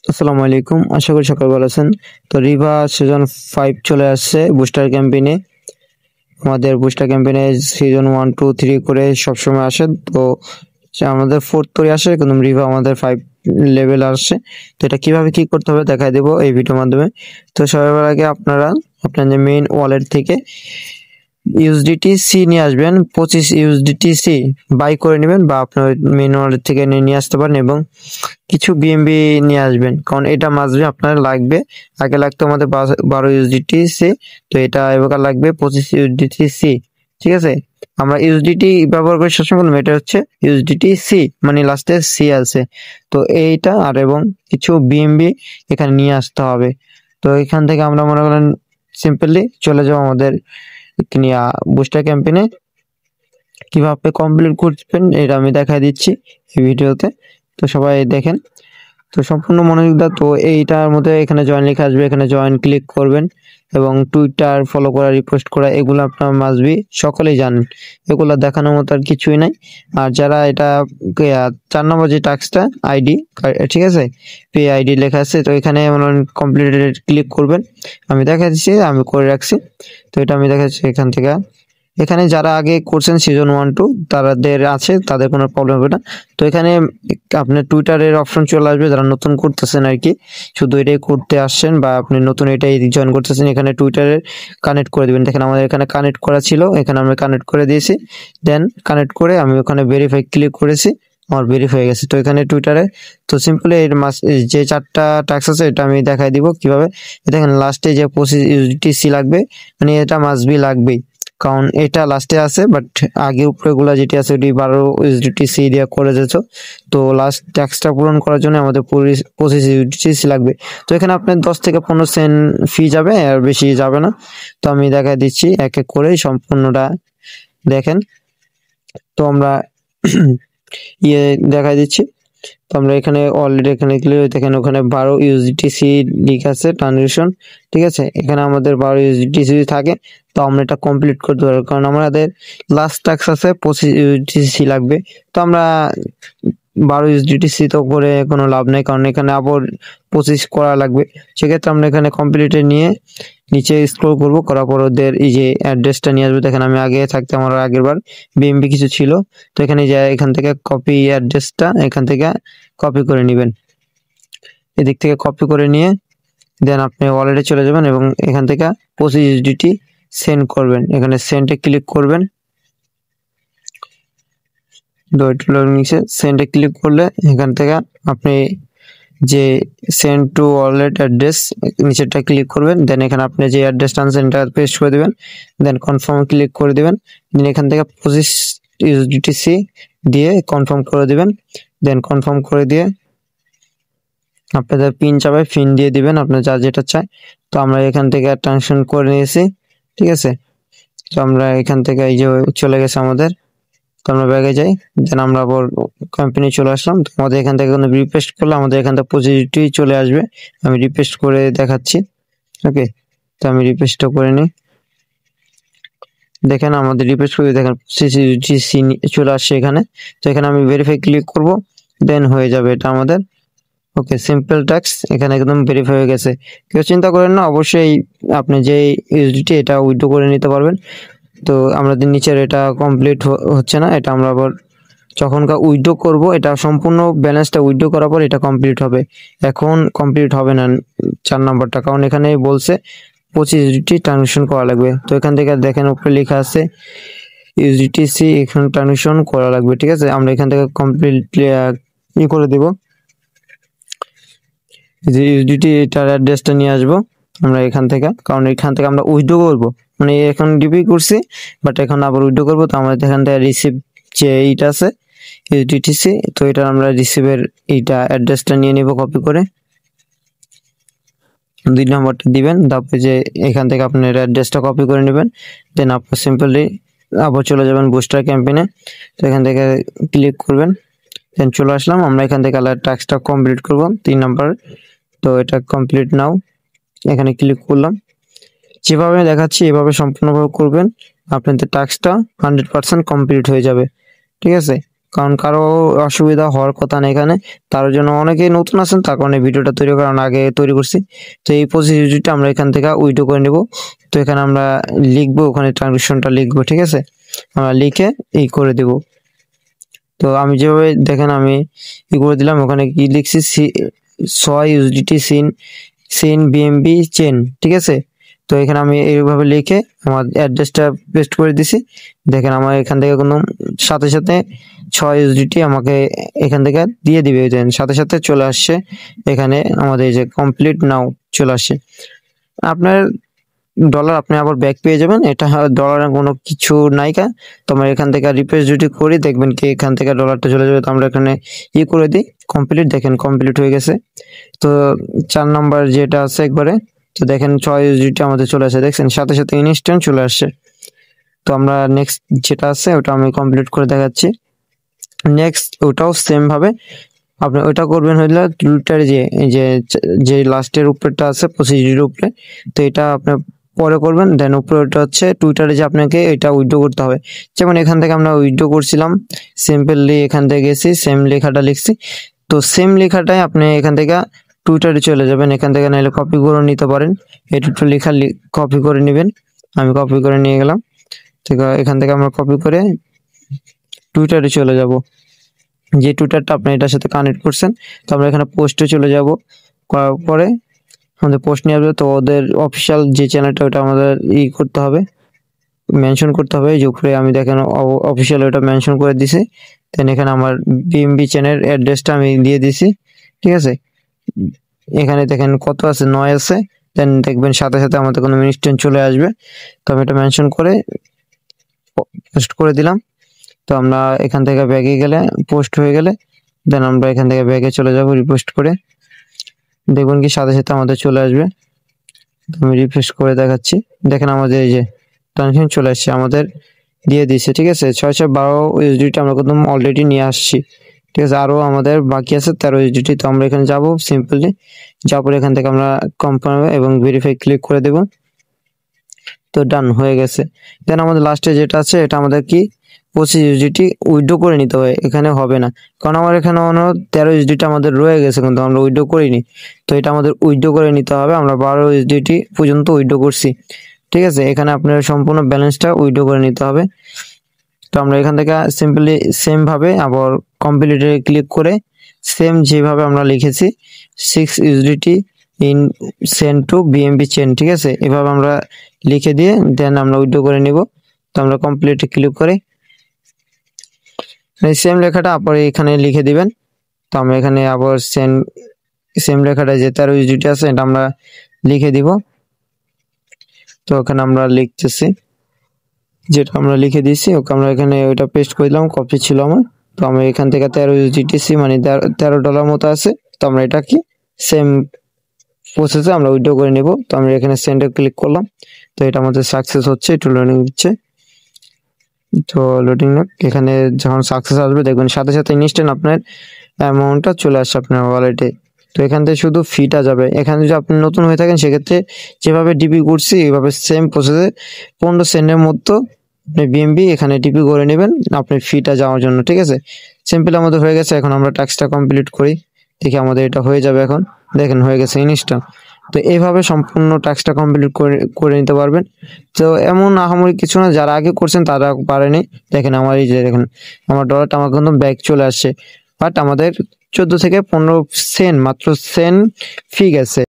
আসসালামু আলাইকুম, আশা করি সকাল ভালো আছেন। তো রিভা সিজন 5 চলে আসছে বুস্টার ক্যাম্পেইনে। আমাদের বুস্টার ক্যাম্পেইনে সিজন 1 2 3 করে সবসময় আসে। তো আমাদের 4th করে আসে, কিন্তু রিভা আমাদের 5 লেভেল আসছে। তো এটা কিভাবে কি করতে হবে দেখাই দেবো এই ভিডিওর মাধ্যমে। তো সবার আগে আপনারা আপনাদের মেইন ওয়ালেট থেকে ইউএসডিটি নিয়ে আসবেন। 25 ইউএসডিটি বাই করে নেবেন, বা আপনার মেইন ওয়ালেট থেকে নিয়ে আসতে পারেন, এবং কিছু বিএমবি নিয়ে আসবেন, কারণ এটা মাসবে আপনার লাগবে। আগে লাগতো আমাদের 12 ইউএসডিটি। তো এটা এবার লাগবে 25 ইউএসডিটি। ঠিক আছে, আমরা ইউএসডিটি ব্যবহার করি সবসময়, এটা হচ্ছে ইউএসডিটি, মানে লাস্টে সি আছে। তো এইটা আর এবং কিছু বিএমবি এখানে নিয়ে আসতে হবে। তো এখান থেকে আমরা মনে করেন সিম্পলি চলে যাবো আমাদের বুস্টার ক্যাম্পেইনে। কিভাবে কমপ্লিট করবেন এটা আমি দেখাই দিচ্ছি এই ভিডিওতে, তো সবাই দেখেন। তো সম্পূর্ণ মনোযোগ দাও। তো এইটার মধ্যে এখানে জয়েন লেখা আসবে, এখানে জয়েন ক্লিক করবেন, এবং টুইটার ফলো করা, রিপোস্ট করা, এগুলো আপনার মাসবি সকলেই জানেন। এগুলো দেখানোর মতো আর কিছুই নাই। আর যারা এটা 4 নম্বর যে টাস্কটা আইডি, ঠিক আছে, পে আইডি লেখা আছে, তো এখানে কমপ্লিটেড ক্লিক করবেন। আমি দেখা দিচ্ছি, আমি করে রাখছি। তো এটা আমি দেখাচ্ছি এখান থেকে। এখানে যারা আগে করছেন সিজন 1 2 তাদের আছে, তাদের কোনো প্রবলেম হবে না। তো এখানে আপনার টুইটারের অপশন চলে আসবে, যারা নতুন করতেছেন আর কি, শুধু এটাই করতে আসছেন, বা আপনি নতুন এটাই জয়েন করতেছেন, এখানে টুইটারে কানেক্ট করে দিবেন। দেখেন আমাদের এখানে কানেক্ট করা ছিল, এখানে আমরা কানেক্ট করে দিয়েছি। দেন কানেক্ট করে আমি ওখানে ভেরিফাই ক্লিক করেছি, আমার ভেরিফাই হয়ে গেছে। তো এখানে টুইটারে তো সিম্পলি এর যে 4টা টাস্ক আছে এটা আমি দেখাই দিব কিভাবে। দেখেন লাস্টে যে 25 ইউএসডিটি লাগবে, মানে এটা মাসবি লাগবেই, কারণ এটা লাস্টে আছে, বাট আগে উপরে গুলা যেটি আছে ওটি 12 ইউএসডিটি দিয়ে করে যেত। তো লাস্ট ট্যাক্সটা পূরণ করার জন্য আমাদের 25 ইউএসডিটি লাগবে। তো এখানে আপনার 10 থেকে 15 সেন্ট ফি যাবে, আর বেশি যাবে না। তো আমি দেখাই দিচ্ছি এক এক করে সম্পূর্ণটা দেখেন। তো আমরা দেখাই দিচ্ছি। তো আমরা এখানে অলরেডি এখানে ক্লিয়ার দেখেন, ওখানে 12 ইউএসডিটি লেখা আছে ট্রানজেকশন। ঠিক আছে, এখানে আমাদের 12 ইউএসডিটি থাকে। তো আমরা এটা কমপ্লিট করতে পারবো, কারণ আমাদের লাস্ট টাস্ক আছে 25 ইউএসডিটি লাগবে। তো আমরা 12 ইউএসডিটি তো করে কোনো লাভ নেই, কারণ এখানে আবার 25 করা লাগবে। সেক্ষেত্রে আমরা এখানে কমপ্লিটে নিয়ে নিচে স্ক্রল করব, করার পর ওদের এই যে অ্যাড্রেসটা নিয়ে আসবে। দেখেন আমি আগে থাকতে আমার আগের বার বিএমবি কিছু ছিল। তো এখানে যে এখান থেকে কপি অ্যাড্রেসটা এখান থেকে কপি করে নেবেন, এদিক থেকে কপি করে নিয়ে দেন আপনি ওয়ালেটে চলে যাবেন, এবং এখান থেকে 25 ইউএসডিটি সেন্ড করবেন। এখানে সেন্ডে ক্লিক করবেন। নিচে সেন্ডে ক্লিক করলে এখান থেকে আপনি যে সেন্ড টু ওয়ালেট অ্যাড্রেস নিচেরটা ক্লিক করবেন। দেন এখানে আপনি যে অ্যাড্রেসটা আনছেন এটা পেস্ট করে দেবেন। দেন কনফার্ম ক্লিক করে দেবেন। দেন এখান থেকে 25 ইউএসডিটি দিয়ে কনফার্ম করে দিবেন। দেন কনফার্ম করে দিয়ে আপনাদের পিন চাবে, পিন দিয়ে দিবেন আপনার যা যেটা চায়। তো আমরা এখান থেকে ট্রানজেকশন করে নিয়েছি। ঠিক আছে, তো আমরা এখান থেকে এই যে চলে গেছে আমাদের। তো আমরা ব্যাগে যাই, দেন আমরা আবার কোম্পানি চলে আসলাম। তো আমাদের এখান থেকে কোনো রিপেস্ট করলে আমাদের এখান থেকে পজিটিভ চলে আসবে। আমি রিপেস্ট করে দেখাচ্ছি। ওকে, তো আমি রিপেস্টটা করে নিই। দেখেন আমাদের রিপেস্ট করে দেখেন সিসিটিসি চলে আসছে এখানে। তো এখানে আমি ভেরিফাই ক্লিক করব, দেন হয়ে যাবে এটা আমাদের। ওকে, সিম্পল ট্যাক্স এখানে একদম ভেরিফাই হয়ে গেছে। কেউ চিন্তা করেন না, অবশ্যই আপনি যে ইউএসডিটি এটা উইথড্র করে নিতে পারবেন। তো আমাদের নিচের এটা কমপ্লিট হচ্ছে না, এটা আমরা আবার যখনকার উইথড্র করব, এটা সম্পূর্ণ ব্যালেন্সটা উইথড্র করার পর এটা কমপ্লিট হবে। এখন কমপ্লিট হবে না 4 নাম্বারটা, কারণ এখানে বলছে 25 ইউএসডিটি ট্রানজেকশন করা লাগবে। তো এখান থেকে দেখেন উপরে লেখা আছে ইউএসডিটি এখানে ট্রানজেকশন করা লাগবে। ঠিক আছে, আমরা এখান থেকে কমপ্লিট করে দেব। যে ইউএসডিটি এটার অ্যাড্রেসটা নিয়ে আসবো আমরা এখান থেকে, কারণ এখান থেকে আমরা উইথড্র করবো, মানে এখন ডিপি করছি, বাট এখন আবার উইথড্র করবো। তো আমাদের এখান থেকে রিসিভ যে এইটা আছে ইউএসডিটি, তো এটা আমরা রিসিভের এইটা অ্যাড্রেসটা নিয়ে নিব কপি করে। 2 নম্বরটা দিবেন, তারপরে যে এখান থেকে আপনার অ্যাড্রেসটা কপি করে নেবেন। দেন আপনার সিম্পলি আবার চলে যাবেন বুস্টার ক্যাম্পেইনে। তো এখান থেকে ক্লিক করবেন, দেন চলে আসলাম। আমরা এখান থেকে টাস্কটা কমপ্লিট করব 3 নাম্বার। তো এটা কমপ্লিট নাও, এখানে ক্লিক করলাম। যেভাবে দেখাচ্ছি এভাবে সম্পূর্ণভাবে করবেন, আপনাদের টাস্কটা 100% কমপ্লিট হয়ে যাবে। ঠিক আছে, কারণ কারো অসুবিধা হওয়ার কথা না এখানে, তার জন্য অনেকেই নতুন আছেন, তার কারণে ভিডিওটা তৈরি করার আগে তৈরি করছি। তো এই 25 ইউজিটি আমরা এখান থেকে উইথড্র করে নেব। তো এখানে আমরা লিখবো, ওখানে ট্রানজেকশনটা লিখবো, ঠিক আছে, আমরা লিখে এই করে দেব। তো আমি যেভাবে দেখেন আমি ই করে দিলাম, ওখানে কি লিখছি 6 ইউজিটি সিন বিএমবি চেন, ঠিক আছে। তো এখানে আমি এইভাবে লিখে আমার অ্যাড্রেসটা পেস্ট করে দিছি। দেখেন আমার এখান থেকে কোনো সাথে সাথে 6 ইউজিটি আমাকে এখান থেকে দিয়ে দিবে, সাথে সাথে চলে আসছে এখানে আমাদের যে কমপ্লিট নাও চলে আসছে। আপনার ডলার আপনি আবার ব্যাক পেয়ে যাবেন, এটা ডলারের কোনো কিছু নাইকা। তো আমরা এখান থেকে রিফ্রেশ যদি করি দেখবেন কি এখান থেকে ডলারটা চলে যাবে। তো আমরা এখানে করে দিই কমপ্লিট, দেখেন কমপ্লিট হয়ে গেছে। তো 4 নাম্বার যেটা আছে একবারে, তো দেখেন 6 ইউজিটি আমাদের চলে আসে, দেখছেন সাথে সাথে ইনস্ট্যান্ট চলে আসছে। তো আমরা নেক্সট যেটা আছে ওটা আমি কমপ্লিট করে দেখাচ্ছি। নেক্সট ওটাও সেম ভাবে আপনি ওইটা করবেন হইলে টুইটার যে লাস্টের উপরেটা আছে 25 উপরে, তো এটা আপনি পরে করবেন। দেন উপরে ওটা হচ্ছে টুইটারে যে আপনাকে এটা উইথড্র করতে হবে। যেমন এখান থেকে আমরা উইথড্র করছিলাম, সিম্পলি এখান থেকে গেছি, সেম লেখাটা লিখছি। তো সেম লেখাটাই আপনি এখান থেকে টুইটারে চলে যাবেন, এখান থেকে নাহলে কপি করে নিতে পারেন। এটা একটু লেখা কপি করে নেবেন, আমি কপি করে নিয়ে গেলাম। ঠিক আছে, এখান থেকে আমরা কপি করে টুইটারে চলে যাব, যে টুইটারটা আপনি এটার সাথে কানেক্ট করছেন। তো আমরা এখানে পোস্টে চলে যাব, করার পরে আমাদের পোস্ট নিয়ে আসবে। তো ওদের অফিসিয়াল যে চ্যানেলটা ওটা আমাদের করতে হবে, মেনশন করতে হবে। যে উপরে আমি দেখেন অফিসিয়াল ওটা মেনশন করে দিছি। দেন এখানে আমার বিএমবি চ্যানেল অ্যাড্রেসটা আমি দিয়ে দিছি, ঠিক আছে। এখানে দেখেন কত আছে, 9 আছে। দেন দেখবেন সাথে সাথে আমাদের কোনো ইনস্ট্যান্ট চলে আসবে। তো আমি এটা মেনশন করে পোস্ট করে দিলাম। তো আমরা এখান থেকে ব্যাগে গেলে পোস্ট হয়ে গেলে দেন আমরা এখান থেকে ব্যাগে চলে যাব, রিপোস্ট করে দেখবেন কি সাথে সাথে আমাদের চলে আসবে। আমি রিফ্রেশ করে দেখাচ্ছি, দেখেন আমাদের এই যে ট্রানজেকশন চলে আসছে, আমাদের দিয়ে দিচ্ছে, ঠিক আছে। 612 ইউএসডিটি আমরা একদম অলরেডি নিয়ে আসছি, ঠিক আছে। আরও আমাদের বাকি আছে 13 ইউএসডিটি। তো আমরা এখানে যাব, সিম্পলি যাওয়ার পরে এখান থেকে আমরা কনফার্ম এবং ভেরিফাই ক্লিক করে দেব। তো ডান হয়ে গেছে। দেন আমাদের লাস্টে যেটা আছে এটা আমাদের কি 25 ইউএসডিটি উইথড্র করে নিতে হবে, এখানে হবে না, কারণ আমার এখানে 13 ইউএসডিটি আমাদের রয়ে গেছে কিন্তু আমরা উইথড্র করিনি। তো এটা আমাদের উইথড্র করে নিতে হবে, আমরা 12 ইউএসডিটি পর্যন্ত উইথড্র করছি, ঠিক আছে। এখানে আপনার সম্পূর্ণ ব্যালেন্সটা উইথড্র করে নিতে হবে। তো আমরা এখান থেকে সিম্পলি সেম ভাবে আবার কমপ্লিটে ক্লিক করে সেম যেভাবে আমরা লিখেছি 6 USDT in send to বিএমবি chain, ঠিক আছে, এভাবে আমরা লিখে দিয়ে দেন আমরা উইথড্র করে নিব। তো আমরা কমপ্লিটে ক্লিক করে এই সেম লেখাটা আবার এখানে লিখে দিবেন। তো আমরা এখানে আবার সেম লেখাটা যে 13 ইউএসডিটি আছে এটা আমরা লিখে দিব। তো ওখানে আমরা লিখতেছি যেটা আমরা লিখে দিয়েছি, ওকে আমরা এখানে ওইটা পেস্ট করে দিলাম, কপি ছিল আমার। তো আমরা এখান থেকে 13 ইউএসডিটি মানে $13 মতো আছে। তো আমরা এটা কি সেম প্রসেসে আমরা উইথড্র করে নেব। তো আমরা এখানে সেন্ডে ক্লিক করলাম। তো এটা আমাদের সাকসেস হচ্ছে, একটু লোডিং দিচ্ছে। তো লোডিং এখানে যখন সাকসেস আসবে দেখবেন সাথে সাথে ইনস্ট্যান্ট আপনার অ্যামাউন্টটা চলে আসছে আপনার ওয়ালেটে। তো এখান থেকে শুধু ফিটা যাবে। এখানে যদি আপনি নতুন হয়ে থাকেন সেক্ষেত্রে যেভাবে ডিপি করছি এইভাবে সেম প্রসেসে 15 সেকেন্ডের মধ্যে আপনি বিএমবি এখানে ডিপি করে নেবেন আপনার ফিটা যাওয়ার জন্য, ঠিক আছে। সিম্পল আমাদের হয়ে গেছে। এখন আমরা টাস্কটা কমপ্লিট করি, দেখি আমাদের এটা হয়ে যাবে। এখন দেখেন হয়ে গেছে ইনস্ট্যান্ট। তো এইভাবে সম্পূর্ণ টাস্কটা কমপ্লিট করে নিতে পারবেন। তো এমন আহামরি কিছু না, যারা আগে করছেন তারা পারেনি। দেখেন আমার এই যে দেখেন আমার ডলারটা আমার কিন্তু ব্যাক চলে আসছে, বাট আমাদের 14 থেকে 15 সেন্ট মাত্র সেন্ট ফি গেছে।